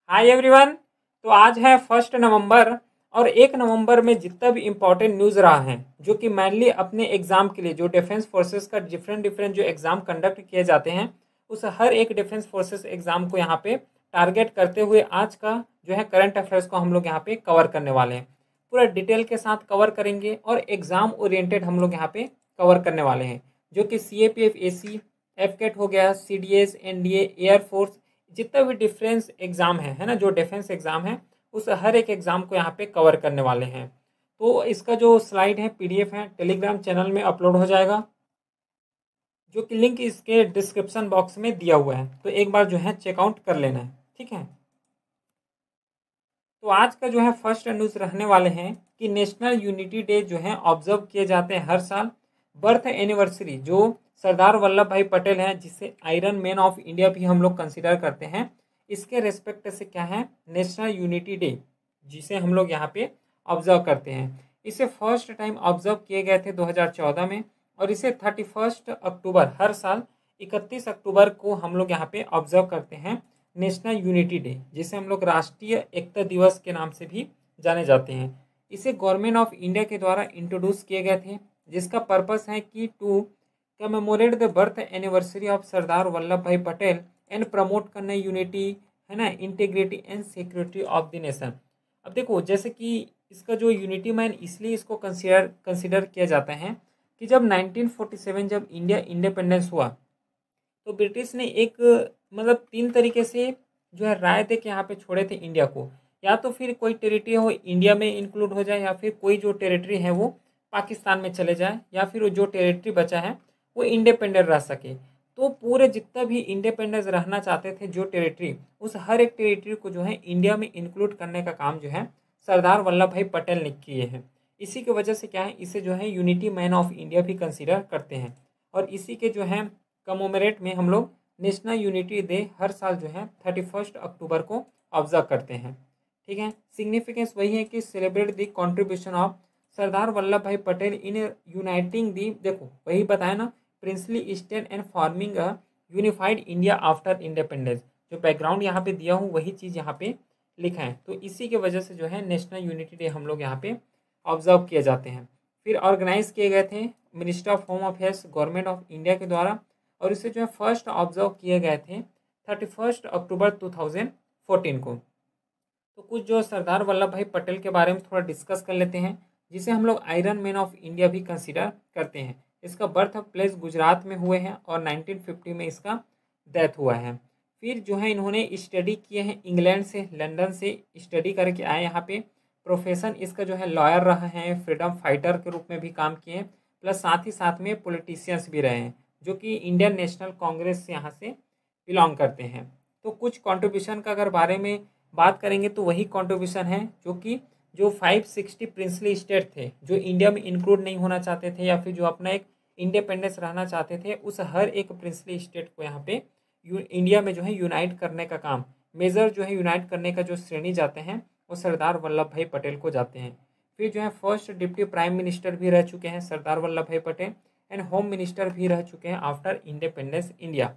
Hi everyone. तो आज है 1 नवंबर और 1 नवंबर में जितना भी इम्पोर्टेंट न्यूज़ रहा है जो कि मेनली अपने एग्जाम के लिए जो डिफेंस फोर्सेस का डिफरेंट डिफरेंट जो एग्जाम कंडक्ट किए जाते हैं उस हर एक डिफेंस फोर्सेस एग्जाम को यहाँ पे टारगेट करते हुए आज का जो है करंट अफेयर्स को हम लोग यहाँ पे कवर करने वाले हैं। पूरा डिटेल के साथ कवर करेंगे और एग्जाम ओरिएंटेड हम लोग यहाँ पे कवर करने वाले हैं जो कि CAPF AC एफकेट हो गया, CDS NDA एयरफोर्स जितना भी डिफरेंस एग्ज़ाम है ना, जो डिफेंस एग्ज़ाम है उस हर एक एग्ज़ाम को यहाँ पे कवर करने वाले हैं। तो इसका जो स्लाइड है PDF है टेलीग्राम चैनल में अपलोड हो जाएगा जो कि लिंक इसके डिस्क्रिप्शन बॉक्स में दिया हुआ है, तो एक बार जो है चेकआउट कर लेना है। ठीक है, तो आज का जो है फर्स्ट न्यूज़ रहने वाले हैं कि नेशनल यूनिटी डे जो है ऑब्जर्व किए जाते हैं हर साल। बर्थ एनिवर्सरी जो सरदार वल्लभ भाई पटेल हैं जिसे आयरन मैन ऑफ इंडिया भी हम लोग कंसिडर करते हैं, इसके रेस्पेक्ट से क्या है नेशनल यूनिटी डे जिसे हम लोग यहाँ पे ऑब्जर्व करते हैं। इसे फर्स्ट टाइम ऑब्जर्व किए गए थे 2014 में और इसे 31 अक्टूबर हर साल 31 अक्टूबर को हम लोग यहाँ पे ऑब्जर्व करते हैं नेशनल यूनिटी डे, जिसे हम लोग राष्ट्रीय एकता दिवस के नाम से भी जाने जाते हैं। इसे गवर्नमेंट ऑफ इंडिया के द्वारा इंट्रोड्यूस किए गए थे जिसका पर्पस है कि to commemorate the birth anniversary of Sardar Vallabhbhai Patel and promote करना यूनिटी है ना, integrity and security of the nation. अब देखो जैसे कि इसका जो यूनिटी मैन इसलिए इसको कंसिडर किया जाता है कि जब 1947 जब इंडिया इंडिपेंडेंस हुआ तो ब्रिटिश ने एक मतलब 3 तरीके से जो है राय दे के यहाँ पे छोड़े थे इंडिया को, या तो फिर कोई टेरिटरी हो इंडिया में इंक्लूड हो जाए या फिर कोई जो टेरिटरी है वो पाकिस्तान में चले जाए या फिर वो जो टेरिटरी बचा है वो इंडिपेंडेंट रह सके। तो पूरे जितना भी इंडिपेंडेंस रहना चाहते थे जो टेरिटरी, उस हर एक टेरिटरी को जो है इंडिया में इंक्लूड करने का काम जो है सरदार वल्लभ भाई पटेल ने किए हैं। इसी की वजह से क्या है इसे जो है यूनिटी मैन ऑफ इंडिया भी कंसिडर करते हैं और इसी के जो है कमोमरेट में हम लोग नेशनल यूनिटी डे हर साल जो है 31 अक्टूबर को ऑब्जर्व करते हैं। ठीक है, सिग्निफिकेंस वही है कि celebrate the contribution of Sardar Vallabhbhai Patel in uniting दी, देखो वही बताया ना, princely state and forming a unified India after independence. जो बैकग्राउंड यहाँ पे दिया हूँ वही चीज़ यहाँ पे लिखा है, तो इसी की वजह से जो है नेशनल यूनिटी डे हम लोग यहाँ पे ऑब्जर्व किए जाते हैं। फिर ऑर्गेनाइज किए गए थे minister of home affairs government of India के द्वारा और इसे जो है फर्स्ट ऑब्जर्व किए गए थे 31 अक्टूबर 2014 को। तो कुछ जो सरदार वल्लभ भाई पटेल के बारे में थोड़ा डिस्कस कर लेते हैं जिसे हम लोग आयरन मैन ऑफ इंडिया भी कंसिडर करते हैं। इसका बर्थ प्लेस गुजरात में हुए हैं और 1950 में इसका डेथ हुआ है। फिर जो है इन्होंने स्टडी किए हैं इंग्लैंड से, लंदन से स्टडी करके आए यहाँ पे। प्रोफेशन इसका जो है लॉयर रहा है, फ्रीडम फाइटर के रूप में भी काम किए हैं, प्लस साथ ही साथ में पॉलिटिशियंस भी रहे हैं जो कि इंडियन नेशनल कांग्रेस से यहाँ से बिलोंग करते हैं। तो कुछ कंट्रीब्यूशन का अगर बारे में बात करेंगे तो वही कंट्रीब्यूशन है जो कि जो 560 प्रिंसली स्टेट थे जो इंडिया में इंक्लूड नहीं होना चाहते थे या फिर जो अपना एक इंडिपेंडेंस रहना चाहते थे, उस हर एक प्रिंसली स्टेट को यहाँ पे इंडिया में जो है यूनाइट करने का काम, मेजर जो है यूनाइट करने का जो श्रेणी जाते हैं वो सरदार वल्लभ भाई पटेल को जाते हैं। फिर जो है फर्स्ट डिप्टी प्राइम मिनिस्टर भी रह चुके हैं सरदार Vallabhbhai Patel and home minister भी रह चुके हैं आफ्टर इंडिपेंडेंस इंडिया।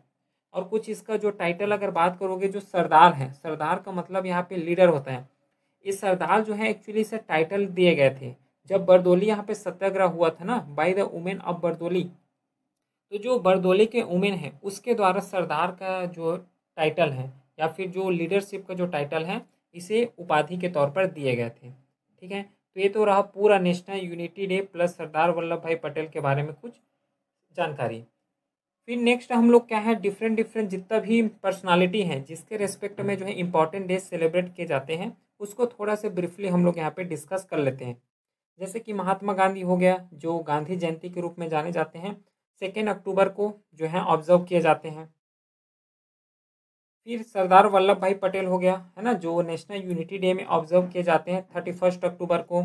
और कुछ इसका जो टाइटल अगर बात करोगे, जो सरदार है, सरदार का मतलब यहाँ पे लीडर होता है। इस सरदार जो है एक्चुअली इसे टाइटल दिए गए थे जब बरदोली यहाँ पे सत्याग्रह हुआ था ना by the women of Bardoli. तो जो बरदोली के वुमेन है उसके द्वारा सरदार का जो टाइटल है या फिर जो लीडरशिप का जो टाइटल है इसे उपाधि के तौर पर दिए गए थे। ठीक है, तो ये तो रहा पूरा नेशनल यूनिटी डे प्लस सरदार वल्लभ भाई पटेल के बारे में कुछ जानकारी। फिर नेक्स्ट हम लोग क्या है डिफरेंट डिफरेंट जितना भी पर्सनालिटी है जिसके रेस्पेक्ट में जो है इंपॉर्टेंट डे सेलिब्रेट किए जाते हैं उसको थोड़ा सा ब्रीफली हम लोग यहाँ पे डिस्कस कर लेते हैं। जैसे कि महात्मा गांधी हो गया जो गांधी जयंती के रूप में जाने जाते हैं, 2 अक्टूबर को जो है ऑब्जर्व किए जाते हैं। फिर सरदार वल्लभ भाई पटेल हो गया है ना, जो नेशनल यूनिटी डे में ऑब्जर्व किए जाते हैं 31 अक्टूबर को।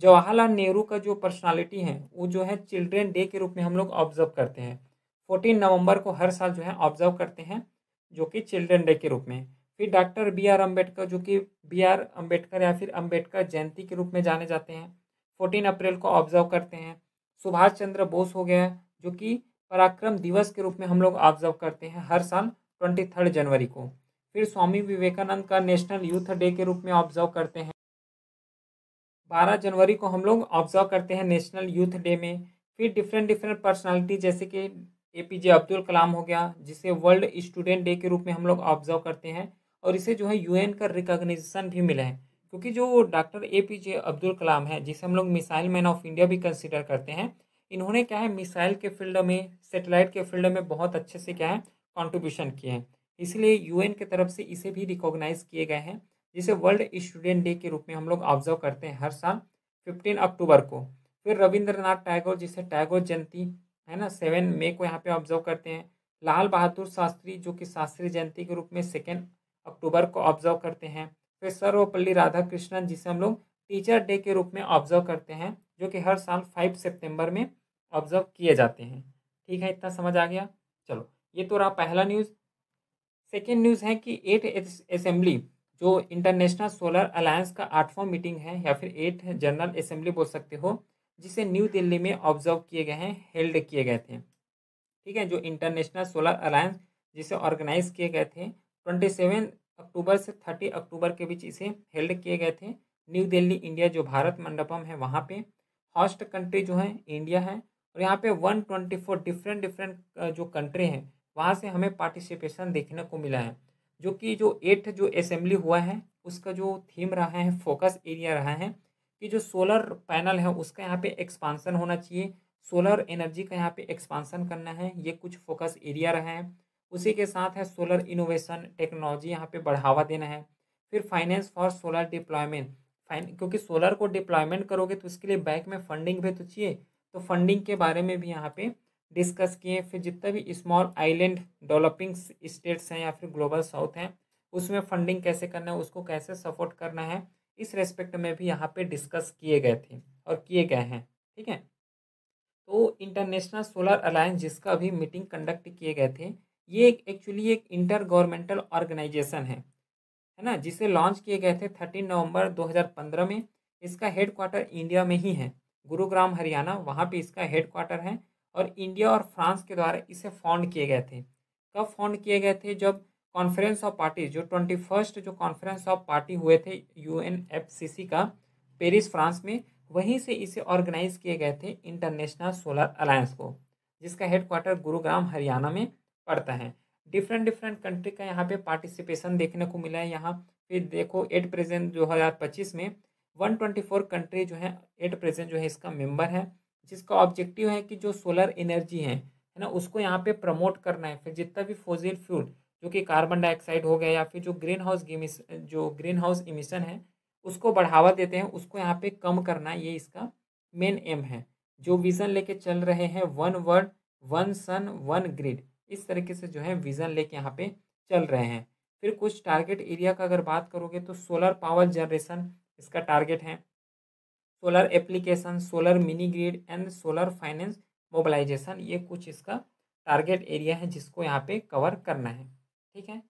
जवाहरलाल नेहरू का जो पर्सनालिटी है वो जो है चिल्ड्रेन डे के रूप में हम लोग ऑब्जर्व करते हैं। 14 नवंबर को हर साल जो है ऑब्जर्व करते हैं जो कि चिल्ड्रेन डे के रूप में। फिर डॉक्टर B.R. अम्बेडकर जो कि B.R. अम्बेडकर या फिर अम्बेडकर जयंती के रूप में जाने जाते हैं, 14 अप्रैल को ऑब्जर्व करते हैं। सुभाष चंद्र बोस हो गया जो कि पराक्रम दिवस के रूप में हम लोग ऑब्जर्व करते हैं हर साल 23 जनवरी को। फिर स्वामी विवेकानंद का नेशनल यूथ डे के रूप में ऑब्जर्व करते हैं। 12 जनवरी को हम लोग ऑब्जर्व करते हैं नेशनल यूथ डे में। फिर डिफरेंट डिफरेंट पर्सनालिटी जैसे कि एपीजे अब्दुल कलाम हो गया, जिसे वर्ल्ड स्टूडेंट डे के रूप में हम लोग ऑब्जर्व करते हैं, और इसे जो है यूएन का रिकॉग्निशन भी मिला है। क्योंकि जो डॉक्टर एपीजे अब्दुल कलाम है, जिसे हम लोग मिसाइल मैन ऑफ इंडिया भी कंसिडर करते हैं, इन्होंने क्या है मिसाइल के फील्ड में, सेटेलाइट के फील्ड में बहुत अच्छे से क्या है कॉन्ट्रीब्यूशन किए हैं। इसलिए यूएन की तरफ से इसे भी रिकॉग्नाइज किए गए हैं, जिसे वर्ल्ड स्टूडेंट डे के रूप में हम लोग ऑब्जर्व करते हैं हर साल 15 अक्टूबर को। फिर रविंद्रनाथ टैगोर, जिसे टैगोर जयंती है ना 7 मई को यहाँ पे ऑब्जर्व करते हैं। लाल बहादुर शास्त्री, जो कि शास्त्री जयंती के रूप में 2 अक्टूबर को ऑब्जर्व करते हैं। फिर सर्वपल्ली राधाकृष्णन, जिसे हम लोग टीचर डे के रूप में ऑब्जर्व करते हैं, जो कि हर साल 5 सितंबर में ऑब्जर्व किए जाते हैं। ठीक है, इतना समझ आ गया। चलो, ये तो रहा पहला न्यूज़। सेकेंड न्यूज़ है कि 8 असेंबली, जो इंटरनेशनल सोलर अलायंस का 8वां मीटिंग है, या फिर 8 जनरल असेंबली बोल सकते हो, जिसे न्यू दिल्ली में ऑब्जर्व किए गए हैं, हेल्ड किए गए थे। ठीक है, जो इंटरनेशनल सोलर अलायंस जिसे ऑर्गेनाइज किए गए थे 27 अक्टूबर से 30 अक्टूबर के बीच इसे हेल्ड किए गए थे न्यू दिल्ली, इंडिया, जो भारत मंडपम है वहाँ पे। होस्ट कंट्री जो है इंडिया है, और यहाँ पे 124 डिफरेंट डिफरेंट जो कंट्री हैं वहाँ से हमें पार्टिसिपेशन देखने को मिला है। जो कि जो 8 जो असेंबली हुआ है उसका जो थीम रहा है, फोकस एरिया रहा है कि जो सोलर पैनल है उसका यहाँ पे एक्सपांसन होना चाहिए, सोलर एनर्जी का यहाँ पे एक्सपांसन करना है, ये कुछ फोकस एरिया रहा है। उसी के साथ है सोलर इनोवेशन टेक्नोलॉजी यहाँ पे बढ़ावा देना है। फिर फाइनेंस फॉर सोलर डिप्लॉयमेंट, क्योंकि सोलर को डिप्लॉयमेंट करोगे तो उसके लिए बैंक में फंडिंग भी तो चाहिए, तो फंडिंग के बारे में भी यहाँ पे डिस्कस किए। फिर जितना भी स्मॉल आइलैंड डेवलपिंग स्टेट्स हैं या फिर ग्लोबल साउथ हैं, उसमें फंडिंग कैसे करना है, उसको कैसे सपोर्ट करना है, इस रेस्पेक्ट में भी यहाँ पे डिस्कस किए गए थे और किए गए हैं। ठीक है, तो इंटरनेशनल सोलर अलायंस जिसका अभी मीटिंग कंडक्ट किए गए थे, ये एक्चुअली एक इंटर गवर्नमेंटल ऑर्गेनाइजेशन है ना, जिसे लॉन्च किए गए थे 13 नवंबर 2015 में। इसका हेडक्वार्टर इंडिया में ही है, गुरुग्राम हरियाणा, वहाँ पे इसका हेडक्वार्टर है। और इंडिया और फ्रांस के द्वारा इसे फाउंड किए गए थे। कब फाउंड किए गए थे? जब कॉन्फ्रेंस ऑफ पार्टी, जो 21st जो कॉन्फ्रेंस ऑफ पार्टी हुए थे यूएनएफसीसी का, पेरिस फ्रांस में, वहीं से इसे ऑर्गेनाइज किए गए थे इंटरनेशनल सोलर अलायंस को, जिसका हेडक्वार्टर गुरुग्राम हरियाणा में पड़ता है। डिफरेंट डिफरेंट कंट्री का यहाँ पे पार्टिसिपेशन देखने को मिला है यहाँ। फिर देखो एट प्रेजेंट 2025 में 124 कंट्री जो है एट प्रेजेंट जो है इसका मेंबर है, जिसका ऑब्जेक्टिव है कि जो सोलर एनर्जी है ना, उसको यहाँ पे प्रमोट करना है। फिर जितना भी फॉसिल फ्यूल, जो कि कार्बन डाइऑक्साइड हो गया या फिर जो ग्रीन हाउस इमिशन है उसको बढ़ावा देते हैं, उसको यहाँ पे कम करना, ये इसका मेन एम है। जो विज़न लेके चल रहे हैं, one world one sun one grid, इस तरीके से जो है विज़न लेके यहाँ पे चल रहे हैं। फिर कुछ टारगेट एरिया का अगर बात करोगे तो सोलर पावर जनरेशन इसका टारगेट है, solar application, solar mini grid and solar finance mobilization, ये कुछ इसका टारगेट एरिया है जिसको यहाँ पे कवर करना है। ठीक है,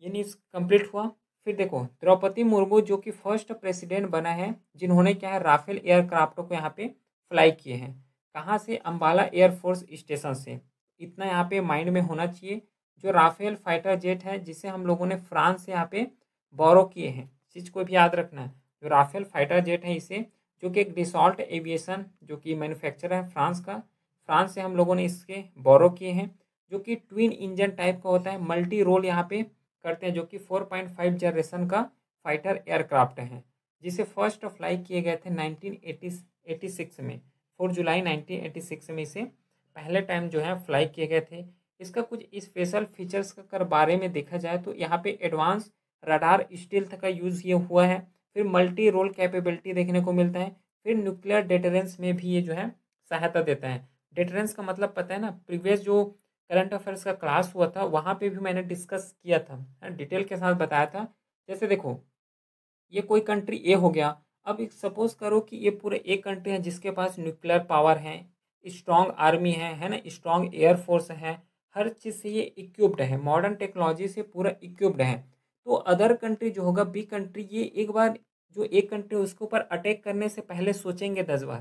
ये न्यूज़ कंप्लीट हुआ। फिर देखो द्रौपदी मुर्मू जो कि फर्स्ट प्रेसिडेंट बना है जिन्होंने क्या है राफेल एयरक्राफ्ट को यहाँ पे फ्लाई किए हैं। कहाँ से? अंबाला एयरफोर्स स्टेशन से। इतना यहाँ पे माइंड में होना चाहिए। जो राफेल फाइटर जेट है जिसे हम लोगों ने फ्रांस से यहाँ पे बोरो किए हैं, चीज़ को भी याद रखना है। जो राफेल फाइटर जेट है इसे, जो कि एक डिसॉल्ट एविएशन जो कि मैन्युफैक्चर है फ्रांस का, फ्रांस से हम लोगों ने इसके बोरो किए हैं। जो कि ट्विन इंजन टाइप का होता है, मल्टी रोल यहाँ पे करते हैं, जो कि 4.5 जनरेशन का फाइटर एयरक्राफ्ट है, जिसे फर्स्ट फ्लाई किए गए थे 1986 में। 4 जुलाई 1986 में इसे पहले टाइम जो है फ्लाई किए गए थे। इसका कुछ स्पेशल फीचर्स का अगर बारे में देखा जाए तो यहाँ पे एडवांस रडार स्टील्थ का यूज़ ये हुआ है। फिर मल्टी रोल कैपेबिलिटी देखने को मिलता है। फिर न्यूक्लियर डेटरेंस में भी ये जो है सहायता देता है। डेटरेंस का मतलब पता है ना, प्रीवियस जो करंट अफेयर्स का क्लास हुआ था वहाँ पे भी मैंने डिस्कस किया था, डिटेल के साथ बताया था। जैसे देखो ये कोई कंट्री ए हो गया, अब एक सपोज करो कि ये पूरे एक कंट्री है जिसके पास न्यूक्लियर पावर है, स्ट्रॉन्ग आर्मी है ना, स्ट्रॉन्ग एयरफोर्स है, हर चीज़ से ये इक्विप्ड है, मॉडर्न टेक्नोलॉजी से पूरा इक्विप्ड है। तो अदर कंट्री जो होगा बी कंट्री, ये एक बार जो एक कंट्री उसके ऊपर अटैक करने से पहले सोचेंगे 10 बार।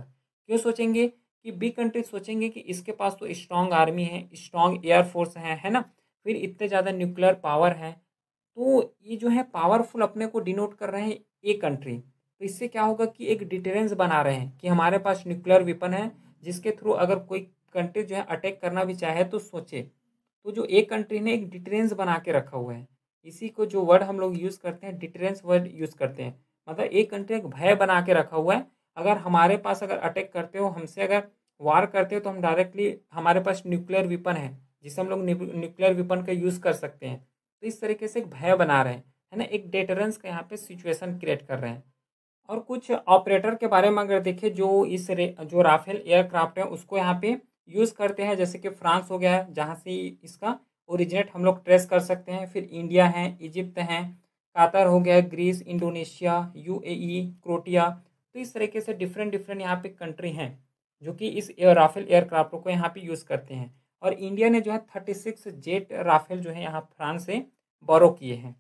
क्यों सोचेंगे? कि बी कंट्री सोचेंगे कि इसके पास तो स्ट्रॉन्ग आर्मी है, स्ट्रॉन्ग एयरफोर्स है ना, फिर इतने ज़्यादा न्यूक्लियर पावर है, तो ये जो है पावरफुल अपने को डिनोट कर रहे हैं ए कंट्री। तो इससे क्या होगा कि एक डिटरेंस बना रहे हैं कि हमारे पास न्यूक्लियर वेपन है, जिसके थ्रू अगर कोई कंट्री जो है अटैक करना भी चाहे तो सोचे। तो जो एक कंट्री ने एक डिटरेंस बना के रखा हुआ है, इसी को जो वर्ड हम लोग यूज़ करते हैं डिटरेंस वर्ड यूज़ करते हैं। मतलब एक कंट्री एक भय बना के रखा हुआ है, अगर हमारे पास अगर अटैक करते हो, हमसे अगर वार करते हो, तो हम डायरेक्टली हमारे पास न्यूक्लियर वेपन है जिसे हम लोग न्यूक्लियर वेपन का यूज़ कर सकते हैं। तो इस तरीके से एक भय बना रहे हैं, है ना, एक डेटरेंस का यहाँ पे सिचुएशन क्रिएट कर रहे हैं। और कुछ ऑपरेटर के बारे में अगर देखें जो जो राफेल एयरक्राफ्ट है उसको यहाँ पे यूज़ करते हैं, जैसे कि फ्रांस हो गया है जहाँ से इसका ओरिजिनेट हम लोग ट्रेस कर सकते हैं, फिर इंडिया है, इजिप्ट हैं, कातर हो गया, ग्रीस, इंडोनेशिया, यूएई, क्रोटिया। तो इस तरीके से डिफरेंट डिफरेंट यहाँ पे कंट्री हैं जो कि इस राफेल एयरक्राफ्ट को यहाँ पे यूज़ करते हैं। और इंडिया ने जो है 36 जेट राफेल जो है यहाँ फ्रांस से बोरो किए हैं।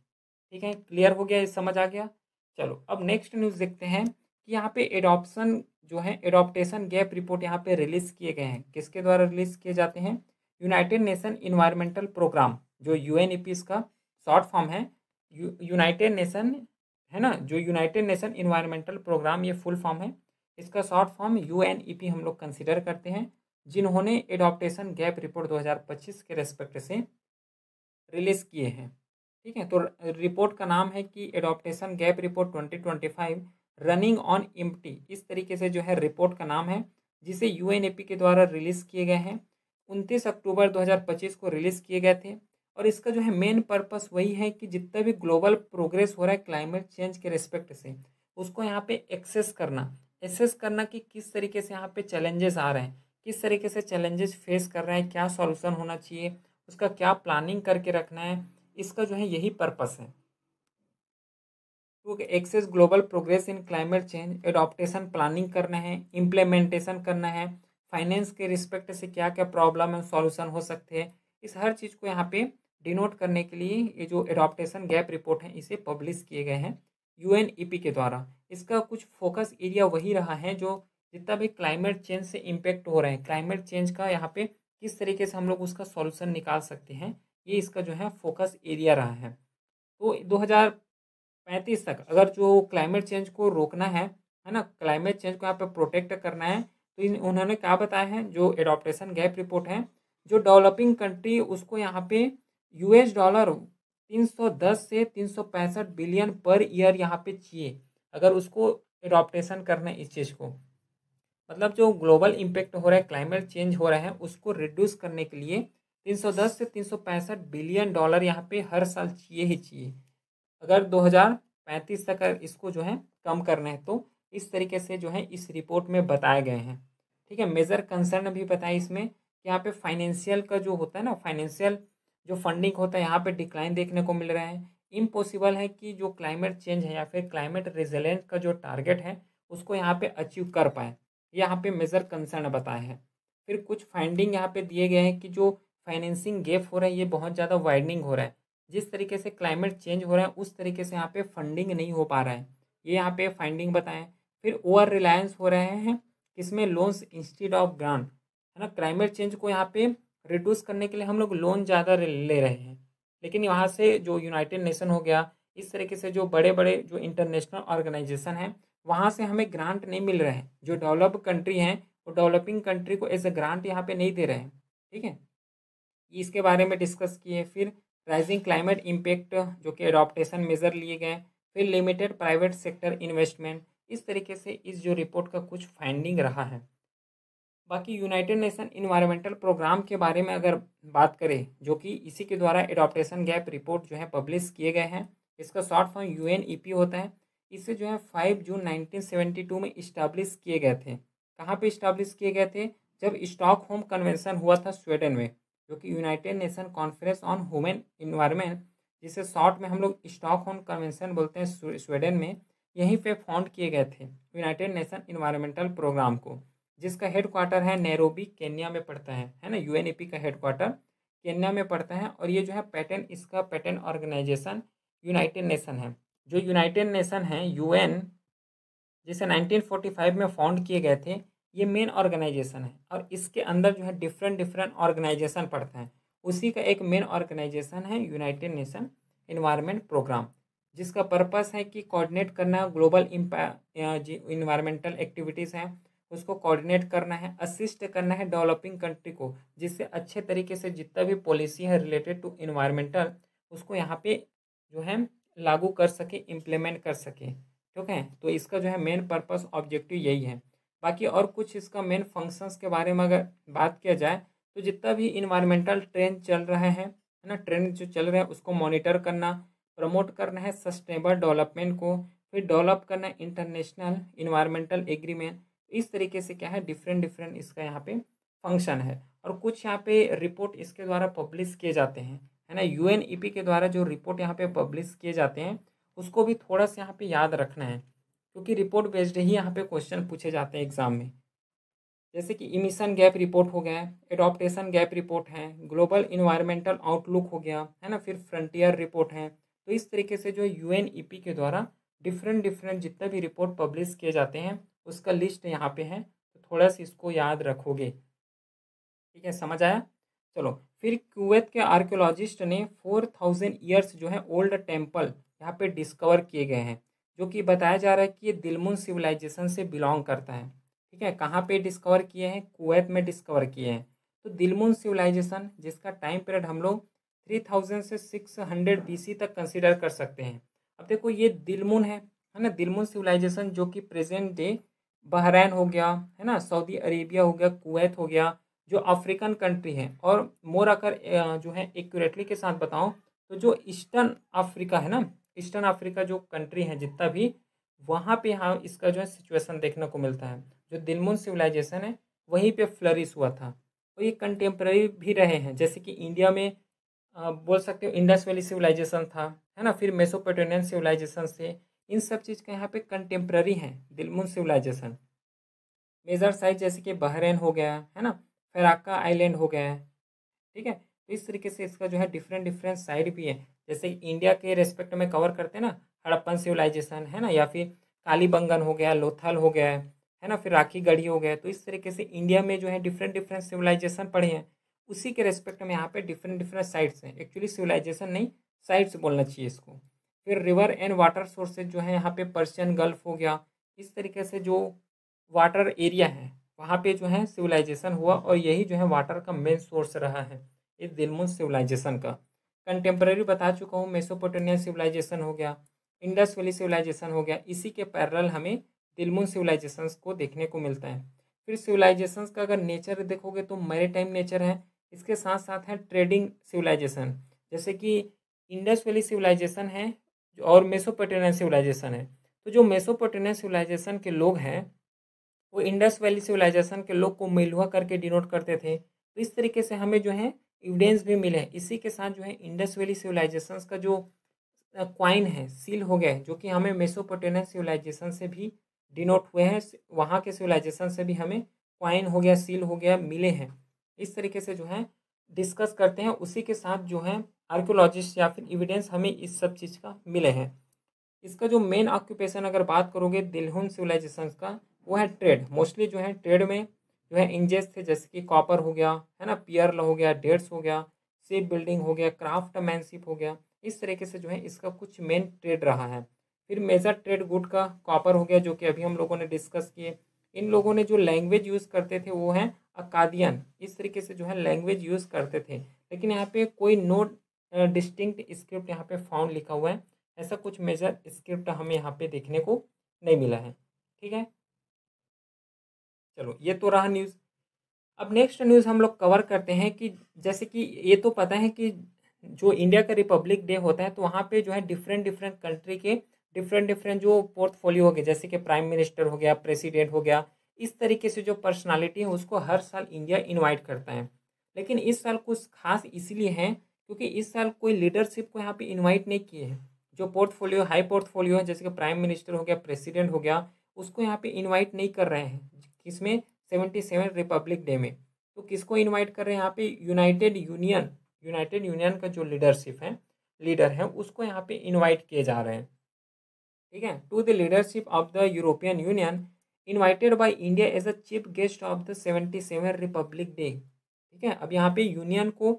ठीक है, क्लियर हो गया, ये समझ आ गया। चलो अब नेक्स्ट न्यूज़ देखते हैं कि यहाँ पे एडॉप्शन जो है एडॉप्टेशन गैप रिपोर्ट यहाँ पे रिलीज़ किए गए हैं। किसके द्वारा रिलीज़ किए जाते हैं? यूनाइटेड नेशन इन्वायरमेंटल प्रोग्राम, जो यूएनईपी इसका शॉर्ट फॉर्म है। यूनाइटेड नेशन, है ना, जो यूनाइटेड नेशन इन्वायरमेंटल प्रोग्राम ये फुल फॉर्म है। इसका शॉर्ट फॉर्म यूएनईपी हम लोग कंसिडर करते हैं, जिन्होंने एडॉप्टेशन गैप रिपोर्ट 2025 के रेस्पेक्ट से रिलीज़ किए हैं। ठीक है, तो रिपोर्ट का नाम है कि adaptation gap report 2025 running on empty, इस तरीके से जो है रिपोर्ट का नाम है, जिसे यूएनईपी के द्वारा रिलीज़ किए गए हैं। 29 अक्टूबर 2025 को रिलीज़ किए गए थे। और इसका जो है मेन पर्पस वही है कि जितना भी ग्लोबल प्रोग्रेस हो रहा है क्लाइमेट चेंज के रिस्पेक्ट से, उसको यहाँ पे एसेस करना कि किस तरीके से यहाँ पे चैलेंजेस आ रहे हैं, किस तरीके से चैलेंजेस फेस कर रहे हैं, क्या सॉल्यूशन होना चाहिए, उसका क्या प्लानिंग करके रखना है। इसका जो है यही पर्पस है। तो access global progress in climate change, adaptation planning करना है, इम्प्लीमेंटेशन करना है, फाइनेंस के रिस्पेक्ट से क्या क्या प्रॉब्लम है सॉल्यूशन हो सकते हैं, इस हर चीज़ को यहाँ पे डिनोट करने के लिए ये जो एडॉप्टेशन गैप रिपोर्ट है इसे पब्लिश किए गए हैं यूएनईपी के द्वारा। इसका कुछ फोकस एरिया वही रहा है जो जितना भी क्लाइमेट चेंज से इम्पेक्ट हो रहे हैं, क्लाइमेट चेंज का यहाँ पे किस तरीके से हम लोग उसका सॉल्यूशन निकाल सकते हैं, ये इसका जो है फोकस एरिया रहा है। तो 2035 तक अगर जो क्लाइमेट चेंज को रोकना है ना, क्लाइमेट चेंज को यहाँ पे प्रोटेक्ट करना है, तो इन उन्होंने क्या बताया है, जो एडॉप्टेशन गैप रिपोर्ट है, जो डेवलपिंग कंट्री उसको यहाँ पे यूएस डॉलर 310 से 365 बिलियन पर ईयर यहाँ पे चाहिए, अगर उसको एडॉप्टेशन करना है इस चीज़ को। मतलब जो ग्लोबल इम्पैक्ट हो रहा है, क्लाइमेट चेंज हो रहा है, उसको रिड्यूस करने के लिए 310 से 365 बिलियन डॉलर यहाँ पे हर साल चाहिए ही चाहिए, अगर 2035 तक अगर इसको जो है कम करना है तो। इस तरीके से जो है इस रिपोर्ट में बताए गए हैं। ठीक है, मेजर कंसर्न भी बताए इसमें कि यहाँ पे फाइनेंशियल का जो होता है ना, फाइनेंशियल जो फंडिंग होता है यहाँ पे डिक्लाइन देखने को मिल रहा है। इम्पॉसिबल है कि जो क्लाइमेट चेंज है या फिर क्लाइमेट रेजिलेंस का जो टारगेट है उसको यहाँ पे अचीव कर पाए, यहाँ पे मेजर कंसर्न बताए हैं। फिर कुछ फाइंडिंग यहाँ पे दिए गए हैं कि जो फाइनेंसिंग गैप हो रहा है ये बहुत ज़्यादा वाइडनिंग हो रहा है, जिस तरीके से क्लाइमेट चेंज हो रहा है उस तरीके से यहाँ पे फंडिंग नहीं हो पा रहा है, ये यहाँ पे फाइंडिंग बताएं। फिर ओवर रिलायंस हो रहे हैं किसमें, लोन्स इंस्टीड ऑफ ग्रांट, है ना, क्लाइमेट चेंज को यहाँ पे रिड्यूस करने के लिए हम लोग लोन ज़्यादा ले रहे हैं, लेकिन यहाँ से जो यूनाइटेड नेशन हो गया, इस तरीके से जो बड़े बड़े जो इंटरनेशनल ऑर्गेनाइजेशन हैं वहाँ से हमें ग्रांट नहीं मिल रहे हैं, जो डेवलप कंट्री हैं वो डेवलपिंग कंट्री को एज ए ग्रांट यहाँ पे नहीं दे रहे हैं। ठीक है, इसके बारे में डिस्कस किए। फिर राइजिंग क्लाइमेट इम्पेक्ट जो कि एडॉप्टेशन मेजर लिए गए। फिर लिमिटेड प्राइवेट सेक्टर इन्वेस्टमेंट, इस तरीके से इस जो रिपोर्ट का कुछ फाइंडिंग रहा है। बाकी यूनाइटेड नेशन इन्वायरमेंटल प्रोग्राम के बारे में अगर बात करें, जो कि इसी के द्वारा एडॉप्टेशन गैप रिपोर्ट जो है पब्लिश किए गए हैं, इसका शॉर्ट फॉर्म यूएनईपी होता है। इसे जो है 5 जून 1972 में इस्टाब्लिश किए गए थे। कहाँ पे इस्टाब्लिश किए गए थे? जब स्टॉकहोम कन्वेंशन हुआ था स्वीडन में, जो कि United nation conference on human environment, जिसे शॉर्ट में हम लोग स्टॉकहोम कन्वेंशन बोलते हैं, स्वीडन में, यहीं पे फाउंड किए गए थे यूनाइटेड नेशन इन्वायरमेंटल प्रोग्राम को, जिसका हेडक्वार्टर है नैरोबी, केन्या में पड़ता है ना। यूएनईपी का हेडक्वार्टर केन्या में पड़ता है। और ये जो है पैटर्न, इसका पैटर्न ऑर्गेनाइजेशन यूनाइटेड नेशन है। जो यूनाइटेड नेशन है यूएन, जिसे 1945 में फाउंड किए गए थे, ये मेन ऑर्गेनाइजेशन है। और इसके अंदर जो है डिफरेंट डिफरेंट ऑर्गेनाइजेशन पड़ते हैं, उसी का एक मेन ऑर्गेनाइजेशन है यूनाइटेड नेशन इन्वायरमेंट प्रोग्राम, जिसका पर्पस है कि कोऑर्डिनेट करना ग्लोबल इन्वायरमेंटल एक्टिविटीज़ हैं उसको कोऑर्डिनेट करना है, असिस्ट करना है डेवलपिंग कंट्री को, जिससे अच्छे तरीके से जितना भी पॉलिसी है रिलेटेड टू इन्वायरमेंटल उसको यहाँ पे जो है लागू कर सके, इम्प्लीमेंट कर सके। ठीक है, तो इसका जो है मेन पर्पस ऑब्जेक्टिव यही है। बाकी और कुछ इसका मेन फंक्शंस के बारे में अगर बात किया जाए तो जितना भी इन्वायरमेंटल ट्रेंड चल रहे हैं, है ना, ट्रेंड जो चल रहे हैं उसको मॉनिटर करना, प्रमोट करना है सस्टेनेबल डेवलपमेंट को, फिर डेवलप करना है इंटरनेशनल इन्वायरमेंटल एग्रीमेंट। इस तरीके से क्या है डिफरेंट डिफरेंट इसका यहाँ पे फंक्शन है। और कुछ यहाँ पे रिपोर्ट इसके द्वारा पब्लिश किए जाते हैं, है ना, यूएनईपी के द्वारा जो रिपोर्ट यहाँ पे पब्लिश किए जाते हैं उसको भी थोड़ा सा यहाँ पे याद रखना है, क्योंकि रिपोर्ट बेस्ड ही यहाँ पे क्वेश्चन पूछे जाते हैं एग्जाम में। जैसे कि इमिशन गैप रिपोर्ट हो गया, एडॉप्टेशन गैप रिपोर्ट है, ग्लोबल इन्वायरमेंटल आउटलुक हो गया, है ना, फिर फ्रंटियर रिपोर्ट है। तो इस तरीके से जो यूएनईपी के द्वारा डिफरेंट डिफरेंट जितने भी रिपोर्ट पब्लिश किए जाते हैं उसका लिस्ट यहाँ पे है, तो थोड़ा सा इसको याद रखोगे। ठीक है, समझ आया। चलो, फिर कुवैत के आर्कियोलॉजिस्ट ने 4000 ईयर्स जो है ओल्ड टेम्पल यहाँ पे डिस्कवर किए गए हैं, जो कि बताया जा रहा है कि ये दिलमुन सिविलाइजेशन से बिलोंग करता है। ठीक है, कहाँ पे डिस्कवर किए हैं, कुवैत में डिस्कवर किए हैं। तो दिलमुन सिविलाइजेशन जिसका टाइम पीरियड हम लोग 3000 से 600 BC तक कंसिडर कर सकते हैं। अब देखो ये दिलमुन है ना, दिलमुन सिविलाइजेशन जो कि प्रेजेंट डे बहरैन हो गया, है ना, सऊदी अरेबिया हो गया, कुवैत हो गया, जो अफ्रीकन कंट्री है। और मोर अगर जो है एक्यूरेटली के साथ बताऊं तो जो ईस्टर्न अफ्रीका है ना, ईस्टर्न अफ्रीका जो कंट्री है जितना भी, वहाँ पे हाँ इसका जो है सिचुएशन देखने को मिलता है। जो दिलमुन सिविलाइजेशन है वहीं पे फ्लरिश हुआ था, और ये कंटेम्प्रेरी भी रहे हैं। जैसे कि इंडिया में बोल सकते हो इंडस वैली सिविलाइजेशन था, है ना, फिर मेसोपोटामियन सिविलाइजेशन से, इन सब चीज़ का यहाँ पे कंटेम्प्रेरी हैं दिलमुन सिविलाइजेशन। मेजर साइज जैसे कि बहरेन हो गया, है ना, फेराका आइलैंड हो गया है। ठीक है, तो इस तरीके से इसका जो है डिफरेंट डिफरेंट साइड भी है। जैसे इंडिया के रेस्पेक्ट में कवर करते हैं ना, हड़प्पन सिविलाइजेशन, है ना, या फिर कालीबंगन हो गया, लोथल हो गया है ना, फिर राखी गढ़ी हो गया। तो इस तरीके से इंडिया में जो है डिफरेंट डिफरेंट सिविलाइजेशन पढ़े हैं, उसी के रेस्पेक्ट में यहाँ पे डिफरेंट डिफरेंट साइट्स हैं। एक्चुअली सिविलाइजेशन नहीं, साइट्स बोलना चाहिए इसको। फिर रिवर एंड वाटर सोर्सेज जो है यहाँ पे पर्शियन गल्फ हो गया। इस तरीके से जो वाटर एरिया है वहाँ पे जो है सिविलाइजेशन हुआ, और यही जो है वाटर का मेन सोर्स रहा है इस दिलमुन सिविलाइजेशन का। कंटेम्प्रेरी बता चुका हूँ, मेसोपोटामियन सिविलाइजेशन हो गया, इंडस वैली सिविलाइजेशन हो गया, इसी के पैरेलल हमें दिलमुन सिविलाइजेशंस को देखने को मिलता है। फिर सिविलाइजेशंस का अगर नेचर देखोगे तो मैरीटाइम नेचर है, इसके साथ साथ है ट्रेडिंग सिविलाइजेशन, जैसे कि इंडस वैली सिविलाइजेशन है और मेसोपोटामियन सिविलाइजेशन है। तो जो मेसोपोटामियन सिविलाइजेशन के लोग हैं वो इंडस वैली सिविलाइजेशन के लोग को मेलुहा करके डिनोट करते थे। तो इस तरीके से हमें जो है एविडेंस भी मिले। इसी के साथ जो है इंडस वैली सिविलाइजेशन का जो क्वाइन है, सील हो गया है, जो कि हमें मेसोपोटामियन सिविलाइजेशन से भी डिनोट हुए हैं, वहाँ के सिविलाइजेशन से भी हमें क्वाइन हो गया, सील हो गया, मिले हैं। इस तरीके से जो है डिस्कस करते हैं। उसी के साथ जो है आर्कियोलॉजिस्ट या फिर एविडेंस हमें इस सब चीज़ का मिले हैं। इसका जो मेन ऑक्यूपेशन अगर बात करोगे दिलहुन सिविलाइजेशन का, वो है ट्रेड। मोस्टली जो है ट्रेड में जो है इंजेस थे, जैसे कि कॉपर हो गया, है ना, पियर्ल हो गया, डेट्स हो गया, शिप बिल्डिंग हो गया, क्राफ्ट मैनशिप हो गया। इस तरीके से जो है इसका कुछ मेन ट्रेड रहा है। फिर मेजर ट्रेड गुड का कॉपर हो गया, जो कि अभी हम लोगों ने डिस्कस किए। इन लोगों ने जो लैंग्वेज यूज़ करते थे वो है अकादियन। इस तरीके से जो है लैंग्वेज यूज़ करते थे, लेकिन यहाँ पे कोई नो डिस्टिंक्ट स्क्रिप्ट यहाँ पे फाउंड लिखा हुआ है, ऐसा कुछ मेजर स्क्रिप्ट हमें यहाँ पे देखने को नहीं मिला है। ठीक है, चलो ये तो रहा न्यूज़। अब नेक्स्ट न्यूज़ हम लोग कवर करते हैं कि जैसे कि ये तो पता है कि जो इंडिया का रिपब्लिक डे होता है तो वहाँ पे जो है डिफरेंट डिफरेंट कंट्री के डिफरेंट डिफरेंट जो पोर्टफोलियो हो गए, जैसे कि प्राइम मिनिस्टर हो गया, प्रेसिडेंट हो गया, इस तरीके से जो पर्सनालिटी है उसको हर साल इंडिया इनवाइट करता है। लेकिन इस साल कुछ खास इसलिए है क्योंकि इस साल कोई लीडरशिप को यहाँ पे इनवाइट नहीं किए हैं। जो पोर्टफोलियो हाई पोर्टफोलियो है, जैसे कि प्राइम मिनिस्टर हो गया, प्रेसिडेंट हो गया, उसको यहाँ पे इनवाइट नहीं कर रहे हैं। किसमें? 77 रिपब्लिक डे में। तो किसको इनवाइट कर रहे हैं यहाँ पे? यूनाइटेड यूनियन का जो लीडरशिप है, लीडर है, उसको यहाँ पे इनवाइट किए जा रहे हैं। ठीक है, to the leadership of the European Union invited by India as a chief guest of the 77 republic day. ठीक है, अब यहाँ पे यूनियन को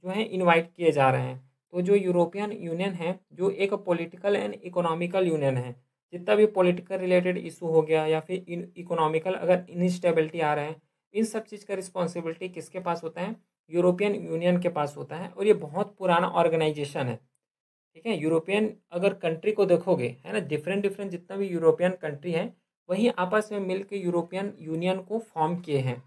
जो है इनवाइट किए जा रहे हैं। तो जो यूरोपियन यूनियन है जो एक पॉलिटिकल एंड इकोनॉमिकल यूनियन है, जितना भी पॉलिटिकल रिलेटेड इशू हो गया या फिर इकोनॉमिकल अगर इनस्टेबिलिटी आ रहा है, इन सब चीज़ का रिस्पॉन्सिबिलिटी किसके पास होता है? यूरोपियन यूनियन के पास होता है। और ये बहुत पुराना ऑर्गेनाइजेशन है, ठीक है। यूरोपियन अगर कंट्री को देखोगे, है ना, डिफरेंट डिफरेंट जितना भी यूरोपियन कंट्री है वही आपस में मिल के यूरोपियन यूनियन को फॉर्म किए हैं,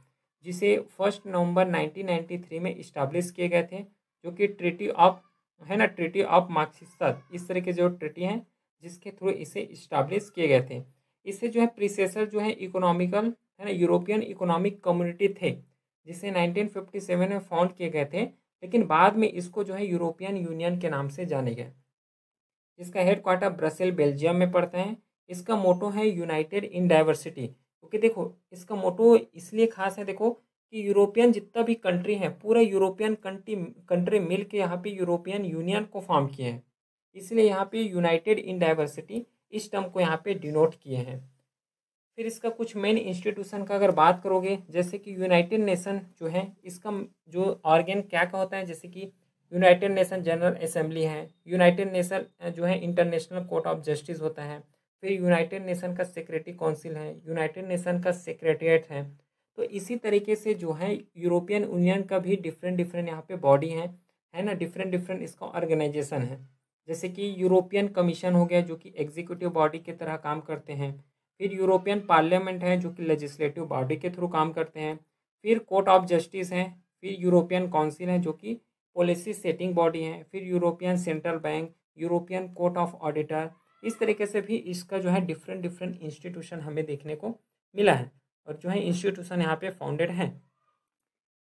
जिसे 1 नवंबर 1993 में इस्टाब्लिश किए गए थे, जो कि ट्रीटी ऑफ, है ना, ट्रीटी ऑफ मार्क्सिस्ट, इस तरह के जो ट्रीटी हैं जिसके थ्रू इसे इस्टाब्लिश किए गए थे। इससे जो है प्रीसेसर जो है इकोनॉमिकल, है ना, यूरोपियन इकोनॉमिक कम्युनिटी थे, जिसे 1957 में फाउंड किए गए थे, लेकिन बाद में इसको जो है यूरोपियन यूनियन के नाम से जाने गए। इसका हेडक्वार्टर ब्रसेल बेल्जियम में पड़ता है। इसका मोटो है यूनाइटेड इन डाइवर्सिटी, क्योंकि देखो इसका मोटो इसलिए खास है, देखो कि यूरोपियन जितना भी कंट्री है पूरा यूरोपियन कंट्री मिल के यहाँ पे यूरोपियन यूनियन को फॉर्म किए हैं, इसलिए यहाँ पे यूनाइटेड इन डाइवर्सिटी इस टर्म को यहाँ पे डिनोट किए हैं। फिर इसका कुछ मेन इंस्टीट्यूशन का अगर बात करोगे, जैसे कि यूनाइटेड नेशन जो है इसका जो ऑर्गेन क्या क्या होता है, जैसे कि यूनाइटेड नेशन जनरल असेंबली है, यूनाइटेड नेशन जो है इंटरनेशनल कोर्ट ऑफ जस्टिस होता है, फिर यूनाइटेड नेशन का सिक्योरिटी काउंसिल है, यूनाइटेड नेशन का सेक्रेटरीट है। तो इसी तरीके से जो है यूरोपियन यूनियन का भी डिफरेंट डिफरेंट यहाँ पे बॉडी है ना, डिफरेंट डिफरेंट इसका ऑर्गेनाइजेशन है। जैसे कि यूरोपियन कमीशन हो गया जो कि एग्जीक्यूटिव बॉडी की तरह काम करते हैं, फिर यूरोपियन पार्लियामेंट है जो कि लेजिस्लेटिव बॉडी के थ्रू काम करते हैं, फिर कोर्ट ऑफ जस्टिस है, फिर यूरोपियन काउंसिल है जो कि पॉलिसी सेटिंग बॉडी है, फिर European central bank, European court of auditor. इस तरीके से भी इसका जो है डिफरेंट डिफरेंट इंस्टीट्यूशन हमें देखने को मिला है, और जो है इंस्टीट्यूशन यहाँ पे फाउंडेड है।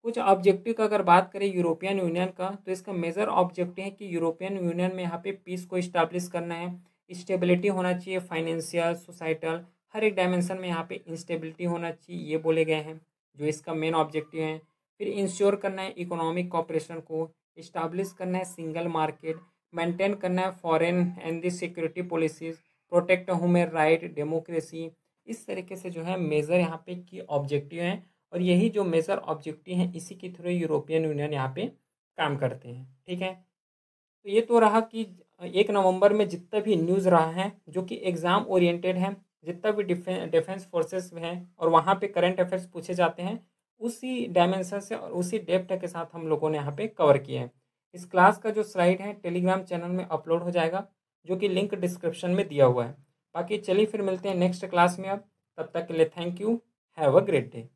कुछ ऑब्जेक्टिव का अगर बात करें यूरोपियन यूनियन का, तो इसका मेजर ऑब्जेक्टिव है कि यूरोपियन यूनियन में यहाँ पे पीस को इस्टेब्लिश करना है, स्टेबिलिटी होना चाहिए, फाइनेंशियल, सोसाइटल, हर एक डायमेंशन में यहाँ पे इंस्टेबिलिटी होना चाहिए, ये बोले गए हैं जो इसका मेन ऑब्जेक्टिव है। फिर इंश्योर करना है इकोनॉमिक कॉपरेशन को, इस्टेब्लिश करना है सिंगल मार्केट, मेंटेन करना है foreign and the security policies, protect human right, democracy. इस तरीके से जो है मेजर यहाँ पे की ऑब्जेक्टिव हैं, और यही जो मेजर ऑब्जेक्टिव हैं इसी के थ्रू यूरोपियन यूनियन यहाँ पे काम करते हैं, ठीक है। तो ये तो रहा कि 1 नवंबर में जितना भी न्यूज़ रहा है जो कि एग्ज़ाम ओरिएंटेड है, जितना भी डिफेंस फोर्सेस में है और वहाँ पे करंट अफेयर्स पूछे जाते हैं, उसी डायमेंशन से और उसी डेप्थ के साथ हम लोगों ने यहाँ पे कवर किया है। इस क्लास का जो स्लाइड है टेलीग्राम चैनल में अपलोड हो जाएगा, जो कि लिंक डिस्क्रिप्शन में दिया हुआ है। बाकी चलिए फिर मिलते हैं नेक्स्ट क्लास में। अब तब तक के लिए thank you, have a great day.